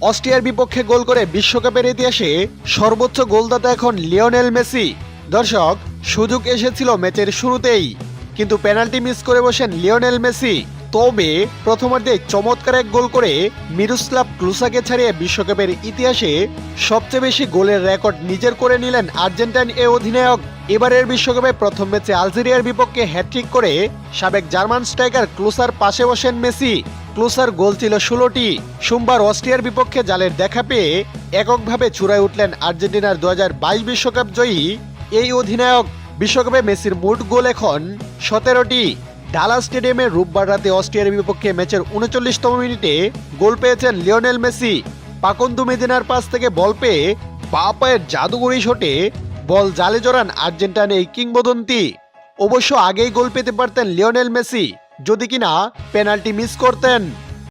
অস্ট্রিয়ার বিপক্ষে গোল করে বিশ্বকাপের ইতিহাসে সর্বোচ্চ গোলদাতা এখন লিওনেল মেসি। দর্শক, সুযোগ এসেছিল ম্যাচের শুরুতেই, কিন্তু পেনাল্টি মিস করে বসেন লিওনেল মেসি। তবে প্রথমার্ধে চমৎকার এক গোল করে মিরোস্লাভ ক্লোসাকে ছাড়িয়ে বিশ্বকাপের ইতিহাসে সবচেয়ে বেশি গোলের রেকর্ড নিজের করে নিলেন আর্জেন্টাইন এ অধিনায়ক। এবারের বিশ্বকাপে প্রথম ম্যাচে আলজেরিয়ার বিপক্ষে হ্যাটট্রিক করে সাবেক জার্মান স্ট্রাইকার ক্লোসার পাশে বসেন মেসি। ক্লোসার গোল ছিল 16টি। সোমবার অস্ট্রিয়ার বিপক্ষে জালের দেখা পেয়ে এককভাবে চূড়ায় উঠলেন আর্জেন্টিনার 2022 বিশ্বকাপ জয়ী এই অধিনায়ক। বিশ্বকাপে মেসির মোট গোল এখন 17টি। ডালাস স্টেডিয়ামে রোববার রাতে অস্ট্রিয়ার বিপক্ষে ম্যাচের 39তম মিনিটে গোল পেয়েছেন লিওনেল মেসি। পাকন্দু মেদিনার পাস থেকে বল পেয়ে বাঁ পায়ের জাদুঘড়ি শটে বল জালে জড়ান আর্জেন্টাইন এই কিংবদন্তি। অবশ্য আগেই গোল পেতে পারতেন লিওনেল মেসি, যদি কিনা পেনাল্টি মিস করতেন।